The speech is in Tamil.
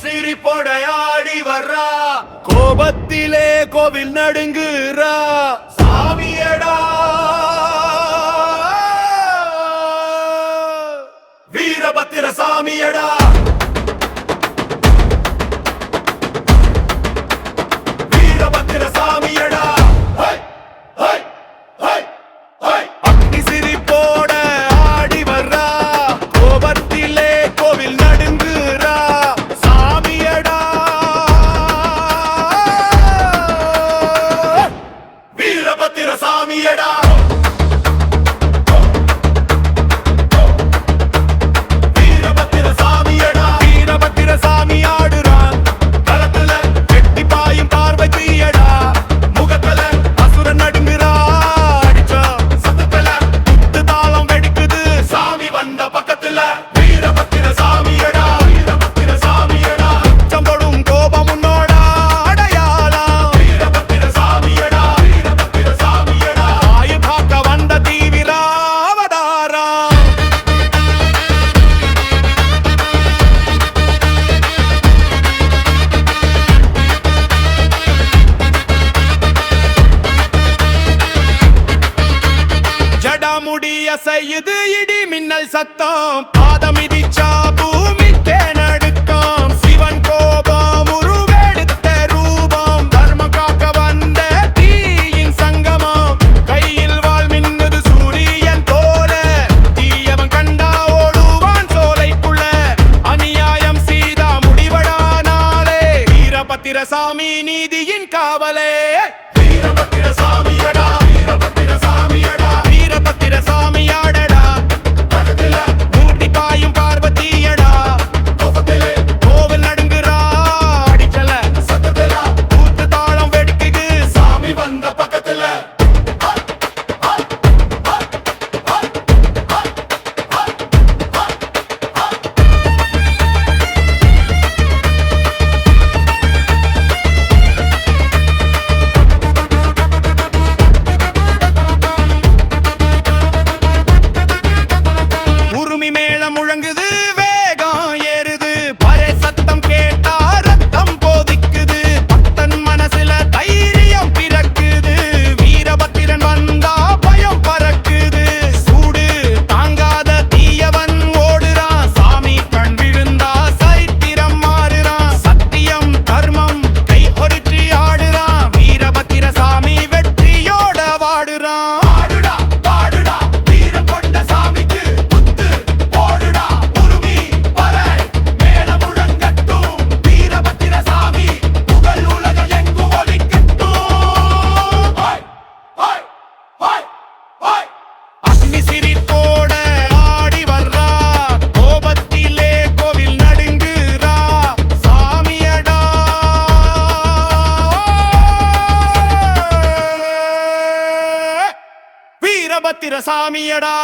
சிரிப்பொடையாடி வர்றா கோபத்திலே கோவில் நடுங்குறா சாமியடா வீரபத்திர சாமியடா வீரபத்திர சாமியடா அக்னி சிரிப்போட ஆடி வர்றா கோபத்திலே கோவில் நடுங்குறா சாமியடா வீரபத்திர சாமியடா வீரபத்திர சாமியடா வீரபத்திர சாமி ஆடுறான் களத்துல வெட்டி பாயும் பார்வை தீயடா முகத்துல அசுரன் நடுங்குறா அடிச்சா சத்தத்துல குத்து தாளம் வெடிக்குது சாமி வந்த பக்கத்துல வீரபத்திர சாமியடா வீரபத்திர சாமியடா சம்படும் கோபம் உன்னோட அடையாளம் வீரபத்திர சாமியடா வீரபத்திர சாமியடா ஆயு காக்க வந்த தீவிர அவதாரம் ஜடாமுடிய செய்யுது இடி மின்னல் சத்தம் பாதம் இடிச்சா பூமி நடுக்கம் சிவன் கோபம் உருவெடுத்த ரூபம் தர்மம் காக்க வந்த தீயின் சங்கமம் கையில் வாழ் மின்னுது சூரியன் போல தீயவன் கண்டா ஓடுவான் சோலைக்குள்ள அநியாயம் சீதா முடிவடானாலே வீரபத்திர சாமி நீதியின் காவலே வீரபத்திர சாமியடா வீரபத்திர சாமியடா வீரபத்திர சாமியாடடா மூட்டி பாயும் பார்வதியடா கோவில் நடுங்குறா அடிச்சல சத்தத்துல கூத்து தாளம் வெடிக்குது சாமி வந்த பக்கத்துல உருமி மேளம் முழங்குது வேகம் ஏறுது பறை சத்தம் கேட்டா ரத்தம் போதிக்குது பக்தன் மனசுல தைரியம் பிறக்குது வீரபத்திரன் வந்தா பயம் பறக்குது சூடு தாங்காத தீயவன் ஓடுறான் சாமி கண் விழுந்தா சரித்திரம் மாறுறான் சத்தியம் தர்மம் கை பொறிச்சு ஆடுறான் வீரபத்திர சாமி வெற்றியோட வாடுறான் பாடுடா பாடுடா வீரம் கொண்ட சாமிக்கு குத்து போடுடா உருமி பறை மேல முழங்கட்டும் வீரபத்திர சாமி புகழ் உலகம் எங்கும் ஒலிக்கட்டும் ஹாய் ஹாய் ஹாய் ஹாய் அக்னி சிரிப்போட ஆடி வர்றா கோபத்திலே கோவில் நடுங்குறா சாமியடா வீரபத்திர சாமியடா